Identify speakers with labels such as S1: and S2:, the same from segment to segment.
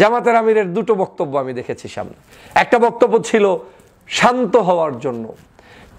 S1: জামাতের আমিরের দুটো বক্তব্য আমি দেখেছি সামনে। একটা বক্তব্য ছিল শান্ত হওয়ার জন্য,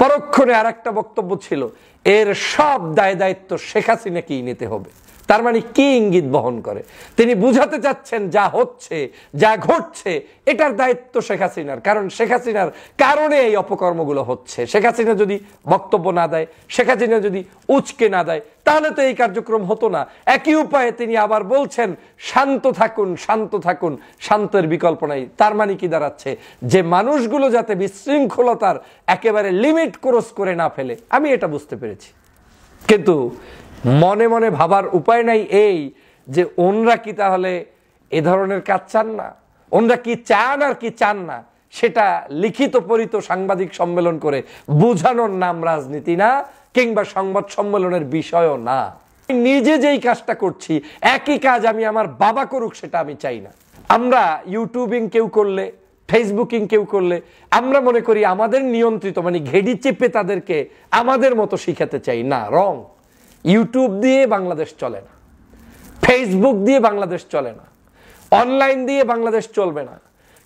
S1: পরক্ষণে আর একটা বক্তব্য ছিল এর সব দায় দায়িত্ব শেখ হাসিনাকেই নিতে হবে। তার মানে কি ইঙ্গিত বহন করে? তিনি বুঝাতে চাচ্ছেন যা হচ্ছে, যা ঘটছে, এটার দায়িত্ব শেখ হাসিনার, কারণ শেখ হাসিনার কারণে এই অপকর্মগুলো হচ্ছে। শেখ হাসিনা যদি বক্তব্য না দেয়, শেখ হাসিনা যদি উচকে না দেয়, তাহলে তো এই কার্যক্রম হতো না। একই উপায়ে তিনি আবার বলছেন শান্ত থাকুন, শান্ত থাকুন, শান্তের বিকল্প নাই। তার মানে কি দাঁড়াচ্ছে? যে মানুষগুলো যাতে বিশৃঙ্খলতার একেবারে লিমিট ক্রস করে না ফেলে। আমি এটা বুঝতে পেরেছি, কিন্তু মনে মনে ভাবার উপায় নাই এই যে ওনরা কি তাহলে এ ধরনের কাজ চান না? ওনরা কি চান আর কি চান না সেটা লিখিত পরিত সাংবাদিক সম্মেলন করে বুঝানোর নাম রাজনীতি না, কিংবা সংবাদ সম্মেলনের বিষয়ও না। নিজে যেই কাজটা করছি একই কাজ আমি আমার বাবা করুক, সেটা আমি চাই না। আমরা ইউটিউবিং কেউ করলে, ফেসবুকিং কেউ করলে আমরা মনে করি আমাদের নিয়ন্ত্রিত, মানে ঘেডি চেপে তাদেরকে আমাদের মতো শিখাতে চাই না। রং। ইউটিউব দিয়ে বাংলাদেশ চলে না, ফেসবুক দিয়ে বাংলাদেশ চলে না, অনলাইন দিয়ে বাংলাদেশ চলবে না,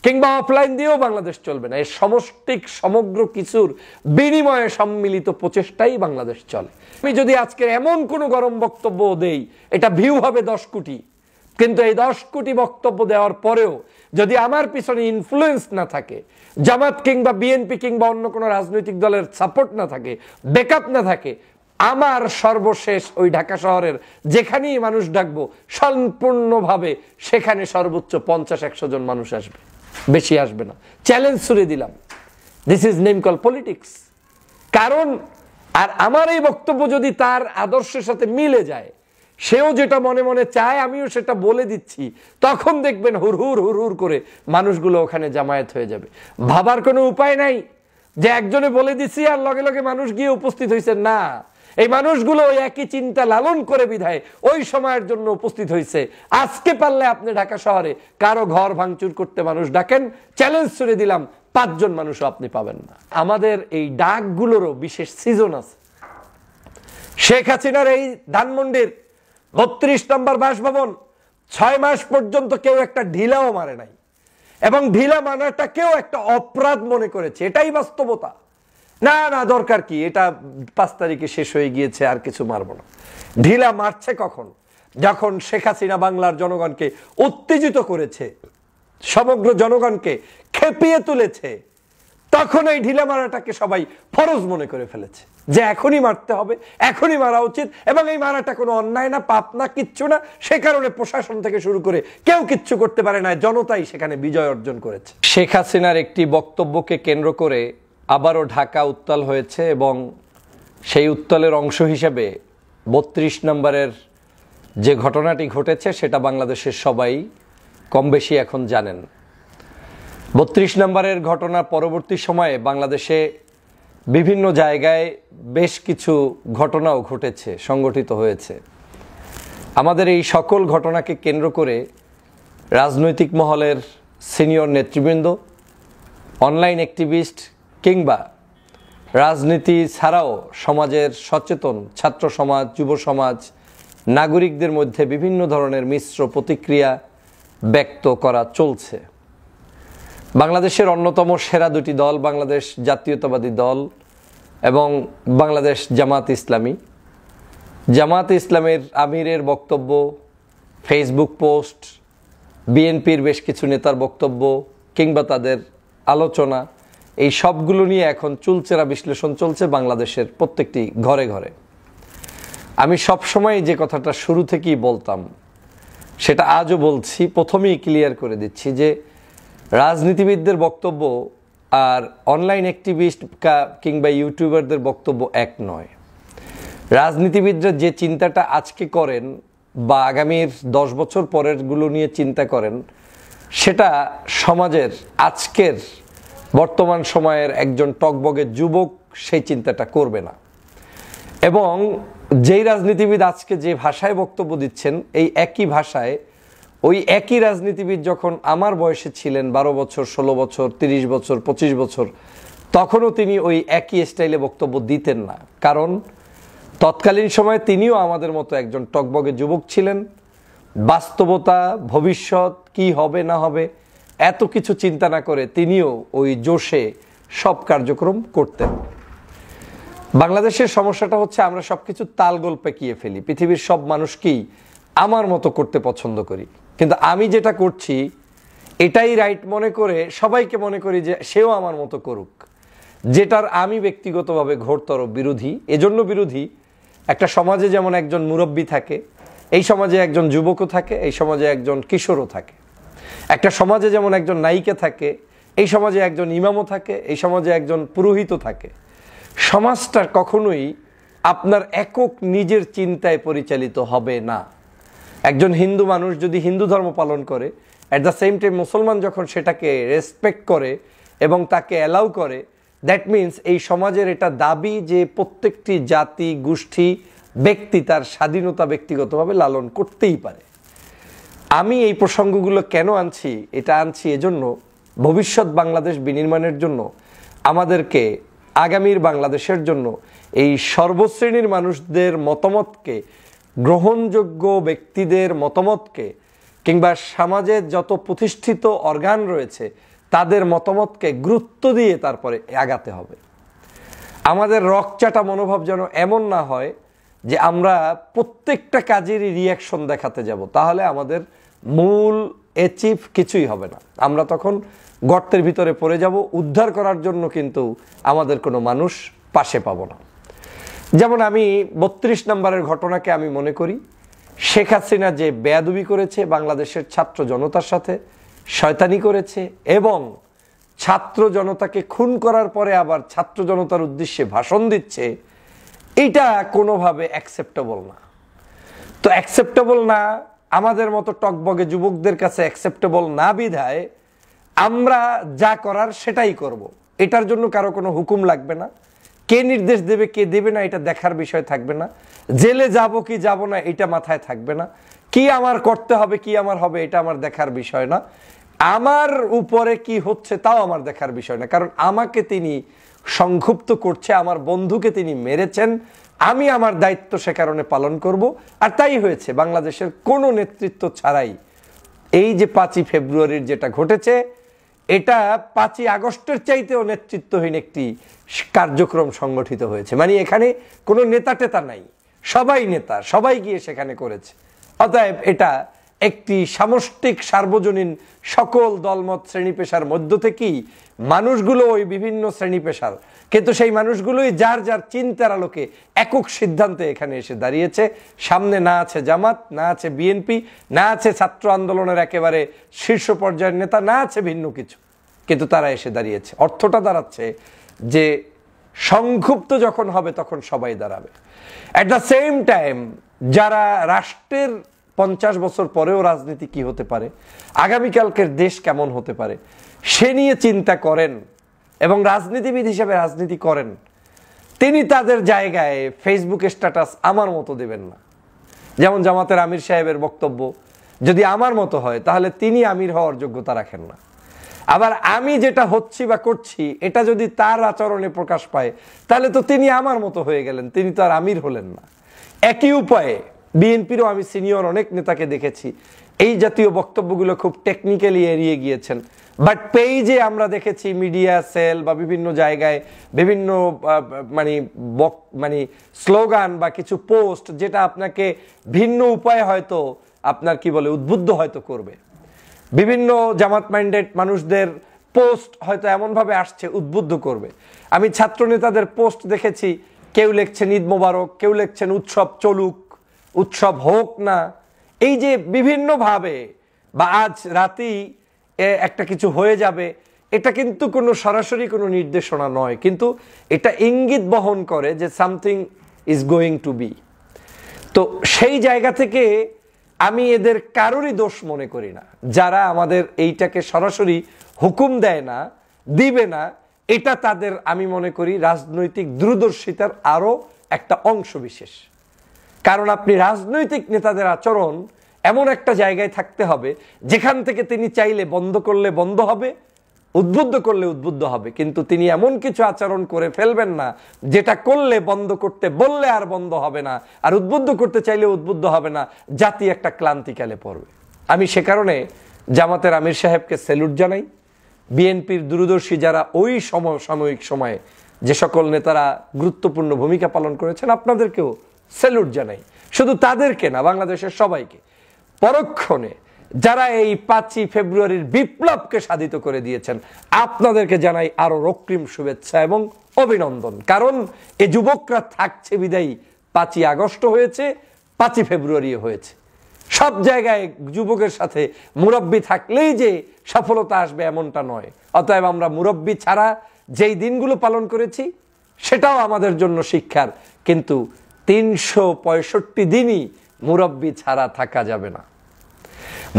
S1: কিংবা অফলাইন দিয়েও বাংলাদেশ চলবে না। এর সমষ্টিক সমগ্র কিছুর বিনিময়ে সম্মিলিত প্রচেষ্টাই বাংলাদেশ চলে। আমি যদি আজকে এমন কোনো গরম বক্তব্য দেই, এটা ভিউ হবে 10 কোটি, কিন্তু এই 10 কোটি বক্তব্য দেওয়ার পরেও যদি আমার পিছনে ইনফ্লুয়েন্স না থাকে, জামাত কিংবা বিএনপি কিংবা অন্য কোনো রাজনৈতিক দলের সাপোর্ট না থাকে, ব্যাকআপ না থাকে, আমার সর্বশেষ ওই ঢাকা শহরের যেখানেই মানুষ ডাকবো সম্পূর্ণভাবে সেখানে সর্বোচ্চ 50-100 জন মানুষ আসবে, বেশি আসবে না। চ্যালেঞ্জ ছুড়ে দিলাম। This is name call politics. কারণ আর আমার এই বক্তব্য যদি তার আদর্শের সাথে মিলে যায়, সেও যেটা মনে মনে চায় আমিও সেটা বলে দিচ্ছি, তখন দেখবেন হুড়হুড় হুড়হুড় করে মানুষগুলো ওখানে জামায়াত হয়ে যাবে। ভাবার কোনো উপায় নাই যে একজনে বলে দিচ্ছি আর লগে লগে মানুষ গিয়ে উপস্থিত হয়েছে, না। এই মানুষগুলো ওই একই চিন্তা লালন করে বিধায় ওই সময়ের জন্য উপস্থিত হয়েছে। আজকে পারলে আপনি ঢাকা শহরে কারো ঘর ভাঙচুর করতে মানুষ ডাকেন, চ্যালেঞ্জ ছুড়ে দিলাম 5 জন মানুষও আপনি পাবেন না। আমাদের এই ডাকগুলোরও বিশেষ সিজন আছে। শেখ হাসিনার এই ধানমন্ডির 32 নম্বর বাসভবন 6 মাস পর্যন্ত কেউ একটা ঢিলাও মারে নাই, এবং ঢিলা মানাটা কেউ একটা অপরাধ মনে করেছে। এটাই বাস্তবতা। না না, দরকার কি, এটা 5 তারিখে শেষ হয়ে গিয়েছে, আর কিছু মারবো না। ঢিলা মারছে কখন? যখন শেখ হাসিনা বাংলার জনগণকে উত্তেজিত করেছে, সমগ্র জনগণকে খেপিয়ে তুলেছে, তখন এই ঢিলা মারাটাকে সবাই ফরজ মনে করে ফেলেছে যে এখনই মারতে হবে, এখনই মারা উচিত, এবং এই মারাটা কোনো অন্যায় না, পাপ না, কিচ্ছু না। সে কারণে প্রশাসন থেকে শুরু করে কেউ কিচ্ছু করতে পারে না, জনতাই সেখানে বিজয় অর্জন করেছে। শেখ হাসিনার একটি বক্তব্যকে কেন্দ্র করে আবারও ঢাকা উত্তাল হয়েছে, এবং সেই উত্তালের অংশ হিসেবে 32 নম্বরের যে ঘটনাটি ঘটেছে সেটা বাংলাদেশের সবাই কম বেশি এখন জানেন। 32 নম্বরের ঘটনা পরবর্তী সময়ে বাংলাদেশে বিভিন্ন জায়গায় বেশ কিছু ঘটনাও ঘটেছে, সংগঠিত হয়েছে। আমাদের এই সকল ঘটনাকে কেন্দ্র করে রাজনৈতিক মহলের সিনিয়র নেতৃবৃন্দ, অনলাইন অ্যাক্টিভিস্ট, কিংবা রাজনীতি ছাড়াও সমাজের সচেতন ছাত্র সমাজ, যুব সমাজ, নাগরিকদের মধ্যে বিভিন্ন ধরনের মিশ্র প্রতিক্রিয়া ব্যক্ত করা চলছে। বাংলাদেশের অন্যতম সেরা দুটি দল, বাংলাদেশ জাতীয়তাবাদী দল এবং বাংলাদেশ জামাত ইসলামী। জামাত ইসলামের আমিরের বক্তব্য, ফেসবুক পোস্ট, বিএনপির বেশ কিছু নেতার বক্তব্য কিংবা তাদের আলোচনা, এই সবগুলো নিয়ে এখন চুলচেরা বিশ্লেষণ চলছে বাংলাদেশের প্রত্যেকটি ঘরে ঘরে। আমি সবসময় যে কথাটা শুরু থেকেই বলতাম সেটা আজও বলছি, প্রথমেই ক্লিয়ার করে দিচ্ছি যে রাজনীতিবিদদের বক্তব্য আর অনলাইন অ্যাক্টিভিস্ট কিংবা ইউটিউবারদের বক্তব্য এক নয়। রাজনীতিবিদরা যে চিন্তাটা আজকে করেন বা আগামীর 10 বছর পরেরগুলো নিয়ে চিন্তা করেন, সেটা সমাজের আজকের বর্তমান সময়ের একজন টকবগে যুবক সেই চিন্তাটা করবে না। এবং যেই রাজনীতিবিদ আজকে যে ভাষায় বক্তব্য দিচ্ছেন, এই একই ভাষায় ওই একই রাজনীতিবিদ যখন আমার বয়সে ছিলেন, 12 বছর, 16 বছর, 30 বছর, 25 বছর, তখনও তিনি ওই একই স্টাইলে বক্তব্য দিতেন না। কারণ তৎকালীন সময়ে তিনিও আমাদের মতো একজন টকবগে যুবক ছিলেন, বাস্তবতা, ভবিষ্যৎ কি হবে না হবে এত কিছু চিন্তা না করে তিনিও ওই জোশে সব কার্যক্রম করতেন। বাংলাদেশের সমস্যাটা হচ্ছে আমরা সবকিছু তালগোল পেকিয়ে ফেলি। পৃথিবীর সব মানুষকেই আমার মতো করতে পছন্দ করি, কিন্তু আমি যেটা করছি এটাই রাইট মনে করে সবাইকে মনে করি যে সেও আমার মতো করুক, যেটার আমি ব্যক্তিগতভাবে ঘোরতর বিরোধী। এজন্য বিরোধী, একটা সমাজে যেমন একজন মুরব্বী থাকে, এই সমাজে একজন যুবকও থাকে, এই সমাজে একজন কিশোরও থাকে। একটা সমাজে যেমন একজন নায়িকা থাকে, এই সমাজে একজন ইমামও থাকে, এই সমাজে একজন পুরোহিতও থাকে। সমাজটা কখনোই আপনার একক নিজের চিন্তায় পরিচালিত হবে না। একজন হিন্দু মানুষ যদি হিন্দু ধর্ম পালন করে, অ্যাট দ্য সেম টাইম মুসলমান যখন সেটাকে রেসপেক্ট করে এবং তাকে অ্যালাউ করে, দ্যাট মিনস এই সমাজের এটা দাবি যে প্রত্যেকটি জাতি, গোষ্ঠী, ব্যক্তি তার স্বাধীনতা ব্যক্তিগতভাবে লালন করতেই পারে। আমি এই প্রসঙ্গগুলো কেন আনছি? এটা আনছি এজন্য, ভবিষ্যৎ বাংলাদেশ বিনির্মাণের জন্য আমাদেরকে, আগামীর বাংলাদেশের জন্য এই সর্বশ্রেণীর মানুষদের মতামতকে, গ্রহণযোগ্য ব্যক্তিদের মতামতকে, কিংবা সমাজের যত প্রতিষ্ঠিত অর্গান রয়েছে তাদের মতামতকে গুরুত্ব দিয়ে তারপরে আগাতে হবে। আমাদের রকচাটা মনোভাব যেন এমন না হয় যে আমরা প্রত্যেকটা কাজেরই রিয়াকশন দেখাতে যাব, তাহলে আমাদের মূল অ্যাচিভ কিছুই হবে না। আমরা তখন গর্তের ভিতরে পড়ে যাব, উদ্ধার করার জন্য কিন্তু আমাদের কোনো মানুষ পাশে পাবো না। যেমন আমি 32 নম্বরের ঘটনাকে আমি মনে করি, শেখ হাসিনা যে বেয়াদবি করেছে বাংলাদেশের ছাত্র জনতার সাথে, শয়তানি করেছে এবং ছাত্র জনতাকে খুন করার পরে আবার ছাত্র জনতার উদ্দেশ্যে ভাষণ দিচ্ছে, এটা কোনোভাবে অ্যাকসেপ্টেবল না। তো অ্যাকসেপ্টেবল না, আমাদের মতো টকবগে যুবকদের কাছে অ্যাকসেপ্টেবল না বিধায় আমরা যা করার সেটাই করব। এটার জন্য কারো কোনো হুকুম লাগবে না, কে নির্দেশ দেবে কে দেবে না এটা দেখার বিষয় থাকবে না, জেলে যাব কি যাব না এটা মাথায় থাকবে না, কি আমার করতে হবে কি আমার হবে এটা আমার দেখার বিষয় না, আমার উপরে কি হচ্ছে তাও আমার দেখার বিষয় না। কারণ আমাকে তিনি সংক্ষুব্ধ করছে, আমার বন্ধুকে তিনি মেরেছেন, আমি আমার দায়িত্ব সে কারণে পালন করব। আর তাই হয়েছে, বাংলাদেশের কোনো নেতৃত্ব ছাড়াই এই যে 5ই ফেব্রুয়ারির যেটা ঘটেছে, এটা 5ই আগস্টের চাইতেও নেতৃত্বহীন একটি কার্যক্রম সংগঠিত হয়েছে। মানে এখানে কোনো নেতা টেতা নাই, সবাই নেতা, সবাই গিয়ে সেখানে করেছে। অতএব এটা একটি সামষ্টিক সার্বজনীন সকল দলমত শ্রেণী পেশার মধ্য থেকেই মানুষগুলো ওই বিভিন্ন শ্রেণী পেশার, কিন্তু সেই মানুষগুলোই যার যার চিন্তার আলোকে একক সিদ্ধান্তে এখানে এসে দাঁড়িয়েছে। সামনে না আছে জামাত, না আছে বিএনপি, না আছে ছাত্র আন্দোলনের একেবারে শীর্ষ পর্যায়ের নেতা, না আছে ভিন্ন কিছু, কিন্তু তারা এসে দাঁড়িয়েছে। অর্থটা দাঁড়াচ্ছে যে সংক্ষুব্ধ যখন হবে তখন সবাই দাঁড়াবে। অ্যাট দ্য সেম টাইম যারা রাষ্ট্রের 50 বছর পরেও রাজনীতি কি হতে পারে, আগামীকালকের দেশ কেমন হতে পারে সে নিয়ে চিন্তা করেন এবং রাজনীতিবিদ হিসেবে রাজনীতি করেন, তিনি তাদের জায়গায় ফেসবুকে স্ট্যাটাস আমার মতো দেবেন না। যেমন জামাতের আমির সাহেবের বক্তব্য যদি আমার মতো হয় তাহলে তিনি আমির হওয়ার যোগ্যতা রাখেন না। আবার আমি যেটা হচ্ছি বা করছি এটা যদি তার আচরণে প্রকাশ পায় তাহলে তো তিনি আমার মতো হয়ে গেলেন, তিনি তো আর আমির হলেন না। একই উপায়ে বিএনপিরও আমি সিনিয়র অনেক নেতাকে দেখেছি এই জাতীয় বক্তব্যগুলো খুব টেকনিক্যালি এড়িয়ে গিয়েছেন, বাট পেজে আমরা দেখেছি মিডিয়া সেল বা বিভিন্ন জায়গায় বিভিন্ন মানে স্লোগান বা কিছু পোস্ট যেটা আপনাকে ভিন্ন উপায়ে হয়তো আপনার কি বলে উদ্বুদ্ধ হয়তো করবে। বিভিন্ন জামাত মাইন্ডেড মানুষদের পোস্ট হয়তো এমনভাবে আসছে উদ্বুদ্ধ করবে। আমি ছাত্র নেতাদের পোস্ট দেখেছি, কেউ লিখছেন ঈদ মোবারক, কেউ লিখছেন উৎসব চলুক, উৎসব হোক না, এই যে বিভিন্নভাবে বা আজ রাতেই একটা কিছু হয়ে যাবে, এটা কিন্তু কোনো সরাসরি কোনো নির্দেশনা নয়, কিন্তু এটা ইঙ্গিত বহন করে যে something is going to be. তো সেই জায়গা থেকে আমি এদের কারোরই দোষ মনে করি না, যারা আমাদের এইটাকে সরাসরি হুকুম দেয় না, দিবে না, এটা তাদের আমি মনে করি রাজনৈতিক দূরদর্শিতার আরো একটা অংশ বিশেষ। কারণ আপনি রাজনৈতিক নেতাদের আচরণ এমন একটা জায়গায় থাকতে হবে যেখান থেকে তিনি চাইলে বন্ধ করলে বন্ধ হবে, উদ্বুদ্ধ করলে উদ্বুদ্ধ হবে, কিন্তু তিনি এমন কিছু আচরণ করে ফেলবেন না যেটা করলে বন্ধ করতে বললে আর বন্ধ হবে না, আর উদ্বুদ্ধ করতে চাইলে উদ্বুদ্ধ হবে না, জাতি একটা ক্লান্তিকালে পড়বে। আমি সে কারণে জামাতের আমির সাহেবকে স্যালুট জানাই। বিএনপির দূরদর্শী যারা ওই সাময়িক সময়ে যে সকল নেতারা গুরুত্বপূর্ণ ভূমিকা পালন করেছেন, আপনাদেরকেও স্যালুট জানাই। শুধু তাদেরকে না, বাংলাদেশের সবাইকে। পরক্ষণে যারা এই 5ই ফেব্রুয়ারির বিপ্লবকে সাধিত করে দিয়েছেন, আপনাদেরকে জানাই আরো রক্তিম শুভেচ্ছা এবং অভিনন্দন। কারণ এই যুবকরা থাকছে বিদায়ী 5ই আগস্ট হয়েছে, 5ই ফেব্রুয়ারি হয়েছে। সব জায়গায় যুবকের সাথে মুরব্বি থাকলেই যে সফলতা আসবে এমনটা নয়। অতএব আমরা মুরব্বি ছাড়া যেই দিনগুলো পালন করেছি সেটাও আমাদের জন্য শিক্ষার, কিন্তু 365 দিনই মুরব্বি ছাড়া থাকা যাবে না।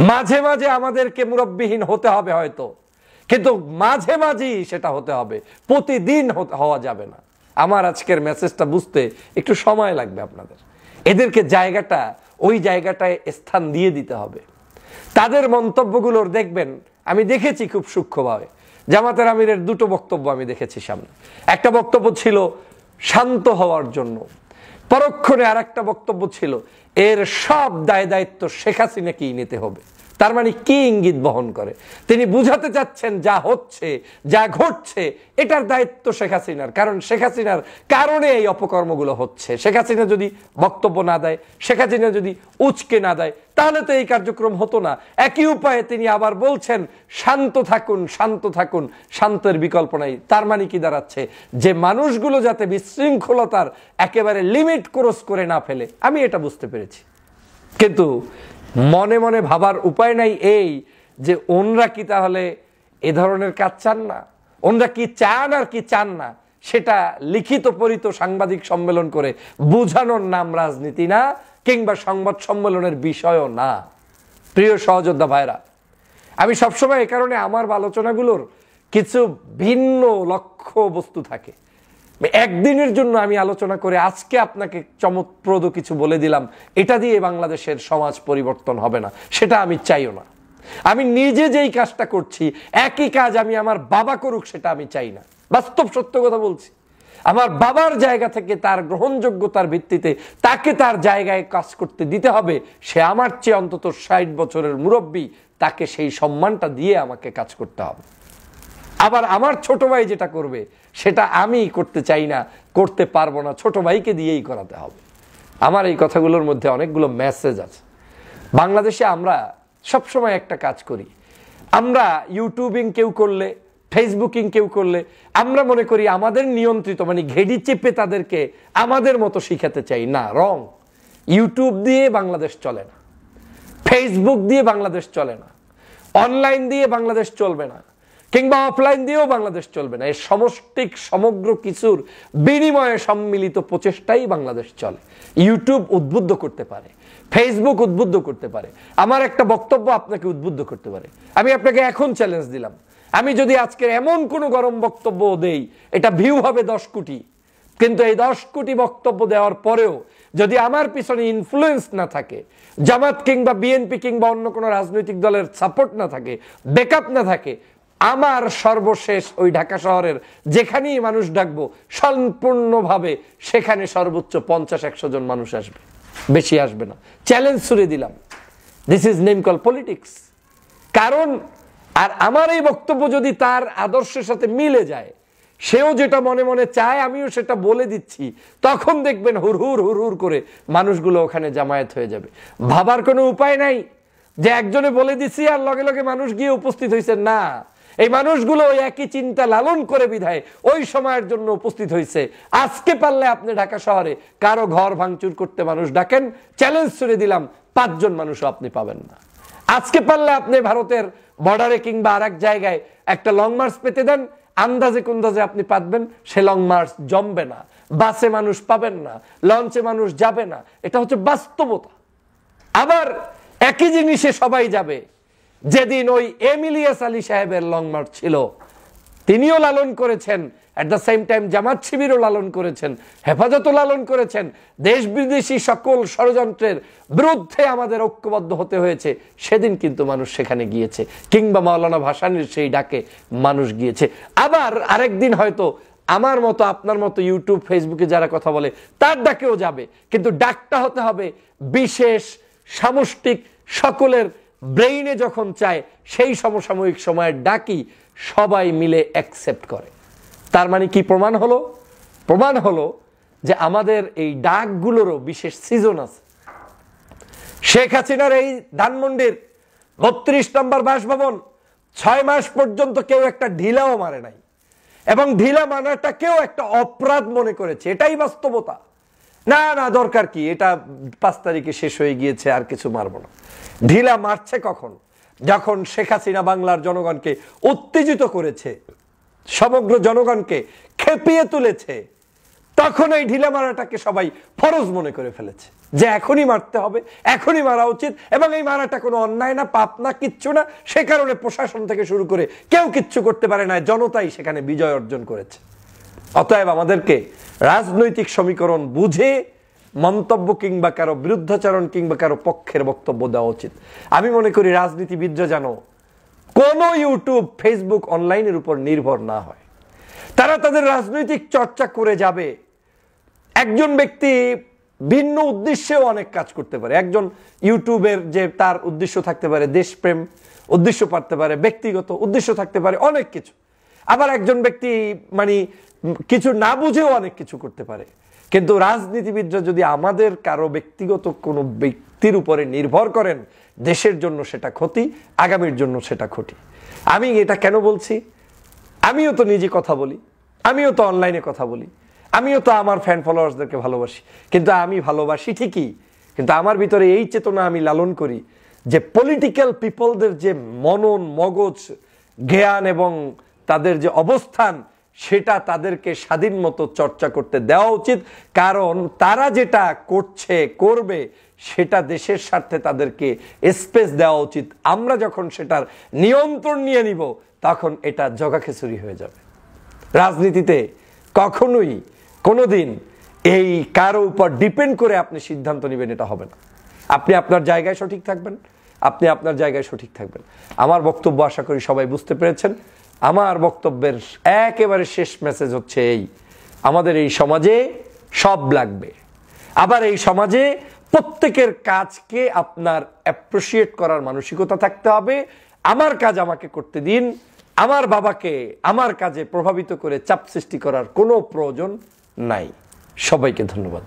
S1: মাঝে মাঝে আমাদেরকে মুরব্বিহীন হতে হবে হয়তো, কিন্তু মাঝে মাঝেই সেটা হতে হবে, প্রতিদিন হওয়া যাবে না। আমার আজকের মেসেজটা বুঝতে একটু সময় লাগবে আপনাদের। এদেরকে ওই জায়গাটায় স্থান দিয়ে দিতে হবে। তাদের মন্তব্যগুলোর দেখবেন, আমি দেখেছি খুব সূক্ষ্মভাবে। জামাতের আমিরের দুটো বক্তব্য আমি দেখেছি সামনে। একটা বক্তব্য ছিল শান্ত হওয়ার জন্য, পরক্ষণে আর একটা বক্তব্য ছিল এর সব দায় দায়িত্ব শেখ হাসিনাকেই নিতে হবে। তার মানে কি ইঙ্গিত বহন করে? তিনি বুঝাতে চাচ্ছেন যা হচ্ছে, যা ঘটছে, এটার দায়িত্ব শেখ হাসিনার। কারণ শেখ হাসিনার কারণে এই অপকর্মগুলো হচ্ছে। শেখ হাসিনা যদি বক্তব্য না দেয়, শেখ হাসিনা যদি উচকে না দেয়, তাহলে তো এই কার্যক্রম হতো না। একই উপায়ে তিনি আবার বলছেন শান্ত থাকুন, শান্ত থাকুন, শান্তের বিকল্প নাই। তার মানে কি দাঁড়াচ্ছে? যে মানুষগুলো যাতে বিশৃঙ্খলতার একেবারে লিমিট ক্রস করে না ফেলে। আমি এটা বুঝতে পেরেছি, কিন্তু মনে মনে ভাবার উপায় নাই এই যে ওনরা কি তাহলে এ ধরনের কাজ চান না? ওনরা কি চান আর কি চান না সেটা লিখিত পরিত সাংবাদিক সম্মেলন করে বুঝানোর নাম রাজনীতি না, কিংবা সংবাদ সম্মেলনের বিষয়ও না। প্রিয় সহযোদ্ধা ভাইরা, আমি সবসময় এ কারণে আমার আলোচনাগুলোর কিছু ভিন্ন লক্ষ্য বস্তু থাকে। একদিনের জন্য আমি আলোচনা করে আজকে আপনাকে চমৎপ্রদ কিছু বলে দিলাম, এটা দিয়ে বাংলাদেশের সমাজ পরিবর্তন হবে না, সেটা আমি চাইও না। আমি নিজে যেই কাজটা করছি একই কাজ আমি আমার বাবা করুক, সেটা আমি চাই না। বাস্তব সত্য কথা বলছি। আমার বাবার জায়গা থেকে তার গ্রহণযোগ্যতার ভিত্তিতে তাকে তার জায়গায় কাজ করতে দিতে হবে। সে আমার চেয়ে অন্তত 60 বছরের মুরব্বী, তাকে সেই সম্মানটা দিয়ে আমাকে কাজ করতে হবে। আবার আমার ছোট ভাই যেটা করবে সেটা আমি করতে চাই না, করতে পারবো না, ছোট ভাইকে দিয়েই করাতে হবে। আমার এই কথাগুলোর মধ্যে অনেকগুলো মেসেজ আছে। বাংলাদেশে আমরা সবসময় একটা কাজ করি, আমরা ইউটিউবিং কেউ করলে, ফেসবুকিং কেউ করলে আমরা মনে করি আমাদের নিয়ন্ত্রিত, মানে ঘেড়ি চেপে তাদেরকে আমাদের মতো শিখাতে চাই। না, রং। ইউটিউব দিয়ে বাংলাদেশ চলে না, ফেসবুক দিয়ে বাংলাদেশ চলে না, অনলাইন দিয়ে বাংলাদেশ চলবে না, কিংবা অফলাইন দিয়েও বাংলাদেশ চলবে না। এই সমষ্টিক সমগ্র কিছুর বিনিময়ে সম্মিলিত প্রচেষ্টাই বাংলাদেশ চলে। ইউটিউব উদ্বুদ্ধ করতে পারে, ফেসবুক উদ্বুদ্ধ করতে পারে, আমার একটা বক্তব্য আপনাকে উদ্বুদ্ধ করতে পারে। আমি আপনাকে এখন চ্যালেঞ্জ দিলাম, আমি যদি আজকের এমন কোনো গরম বক্তব্য দেই, এটা ভিউ হবে 10 কোটি, কিন্তু এই 10 কোটি বক্তব্য দেওয়ার পরেও যদি আমার পিছনে ইনফ্লুয়েন্স না থাকে, জামাত কিংবা বিএনপি কিংবা অন্য কোনো রাজনৈতিক দলের সাপোর্ট না থাকে, ব্যাকআপ না থাকে, আমার সর্বশেষ ওই ঢাকা শহরের যেখানেই মানুষ ডাকবো সম্পূর্ণভাবে সেখানে সর্বোচ্চ 50-100 জন মানুষ আসবে, বেশি আসবে না। চ্যালেঞ্জ ছুড়ে দিলাম। This is name call politics. কারণ আর আমার এই বক্তব্য যদি তার আদর্শের সাথে মিলে যায়, সেও যেটা মনে মনে চায় আমিও সেটা বলে দিচ্ছি, তখন দেখবেন হুড়হুড় হুড়হুড় করে মানুষগুলো ওখানে জামায়াত হয়ে যাবে। ভাবার কোনো উপায় নাই যে একজনে বলে দিচ্ছি আর লগে লগে মানুষ গিয়ে উপস্থিত হয়েছে। না, এই মানুষগুলো ওই একই চিন্তা লালন করে বিধায় ওই সময়ের জন্য উপস্থিত হয়েছে। আজকে পারলে আপনি ঢাকা শহরে কারো ঘর ভাঙচুর করতে মানুষ ডাকেন, চ্যালেঞ্জ ছুড়ে দিলাম 5 জন মানুষও আপনি পাবেন না। আজকে পারলে আপনি ভারতের বর্ডারে কিংবা আর এক জায়গায় একটা লং মার্চ পেতে দেন, আন্দাজে কুন্দাজে আপনি পাতবেন, সে লং মার্চ জমবে না, বাসে মানুষ পাবেন না, লঞ্চে মানুষ যাবে না। এটা হচ্ছে বাস্তবতা। আবার একই জিনিসে সবাই যাবে। যেদিন ওই এমিলিয়াস আলী সাহেবের লং মার্চ ছিল, তিনিও লালন করেছেন, অ্যাট দ্য সেম টাইম জামাত শিবিরও লালন করেছেন, হেফাজতও লালন করেছেন। দেশ বিদেশি সকল ষড়যন্ত্রের বিরুদ্ধে আমাদের ঐক্যবদ্ধ হতে হয়েছে। সেদিন কিন্তু মানুষ সেখানে গিয়েছে, কিংবা মাওলানা ভাসানীর সেই ডাকে মানুষ গিয়েছে। আবার আরেকদিন হয়তো আমার মতো আপনার মতো ইউটিউব ফেসবুকে যারা কথা বলে তার ডাকেও যাবে, কিন্তু ডাকটা হতে হবে বিশেষ, সামষ্টিক, সকলের ব্রেইনে যখন চায় সেই সমসাময়িক সময়ের ডাকি সবাই মিলে অ্যাকসেপ্ট করে। তার মানে কি প্রমাণ হলো? প্রমাণ হলো যে আমাদের এই ডাকগুলোরও বিশেষ সিজন আছে। শেখ হাসিনার এই ধানমন্ডির ৩২ নম্বর বাসভবন ৬ মাস পর্যন্ত কেউ একটা ঢিলাও মারে নাই, এবং ঢিলা মানাটাকেও একটা অপরাধ মনে করেছে। এটাই বাস্তবতা। না না, দরকার কি, এটা ৫ তারিখে শেষ হয়ে গিয়েছে, আর কিছু মারব না। ঢিলা মারছে কখন? যখন শেখ হাসিনা বাংলার জনগণকে উত্তেজিত করেছে, সমগ্র জনগণকে খেপিয়ে তুলেছে, তখন এই ঢিলা মারাটাকে সবাই ফরজ মনে করে ফেলেছে, যে এখনই মারতে হবে, এখনই মারা উচিত, এবং এই মারাটা কোনো অন্যায় না, পাপ না, কিচ্ছু না। সে কারণে প্রশাসন থেকে শুরু করে কেউ কিচ্ছু করতে পারে না, জনতাই সেখানে বিজয় অর্জন করেছে। অতএব আমাদেরকে রাজনৈতিক সমীকরণ বুঝে মন্তব্য কিংবা কারো বিরুদ্ধাচরণ কিংবা কারো পক্ষের বক্তব্য দেওয়া উচিত। আমি মনে করি রাজনীতিবিদরা যেন কোনো ইউটিউব, ফেসবুক, অনলাইনের উপর নির্ভর না হয়। তারা তাদের রাজনৈতিক চর্চা করে যাবে। একজন ব্যক্তি ভিন্ন উদ্দেশ্যেও অনেক কাজ করতে পারে। একজন ইউটিউবের যে তার উদ্দেশ্য থাকতে পারে দেশপ্রেম, উদ্দেশ্য পারতে পারে ব্যক্তিগত উদ্দেশ্য থাকতে পারে অনেক কিছু। আবার একজন ব্যক্তি মানে কিছু না বুঝেও অনেক কিছু করতে পারে। কিন্তু রাজনীতিবিদরা যদি আমাদের কারো ব্যক্তিগত কোনো ব্যক্তির উপরে নির্ভর করেন, দেশের জন্য সেটা ক্ষতি, আগামীর জন্য সেটা ক্ষতি। আমি এটা কেন বলছি? আমিও তো নিজে কথা বলি, আমিও তো অনলাইনে কথা বলি, আমিও তো আমার ফ্যান ফলোয়ার্সদেরকে ভালোবাসি। কিন্তু আমি ভালোবাসি ঠিকই, কিন্তু আমার ভিতরে এই চেতনা আমি লালন করি যে পলিটিক্যাল পিপলদের যে মনন, মগজ, জ্ঞান এবং তাদের যে অবস্থান, সেটা তাদেরকে স্বাধীন মতো চর্চা করতে দেওয়া উচিত। কারণ তারা যেটা করছে, করবে, সেটা দেশের স্বার্থে তাদেরকে স্পেস দেওয়া উচিত। আমরা যখন সেটার নিয়ন্ত্রণ নিয়ে নিব, তখন এটা জগাখিচুড়ি হয়ে যাবে। রাজনীতিতে কখনোই কোনোদিন এই কারো উপর ডিপেন্ড করে আপনি সিদ্ধান্ত নেবেন, এটা হবে না। আপনি আপনার জায়গায় সঠিক থাকবেন, আপনি আপনার জায়গায় সঠিক থাকবেন। আমার বক্তব্য আশা করি সবাই বুঝতে পেরেছেন। আমার বক্তব্যের একেবারে শেষ মেসেজ হচ্ছে এই: আমাদের এই সমাজে সব লাগবে। আবার এই সমাজে প্রত্যেকের কাজকে আপনার অ্যাপ্রিসিয়েট করার মানসিকতা থাকতে হবে। আমার কাজ আমাকে করতে দিন, আমার বাবাকে আমার কাজে প্রভাবিত করে চাপ সৃষ্টি করার কোনো প্রয়োজন নাই। সবাইকে ধন্যবাদ।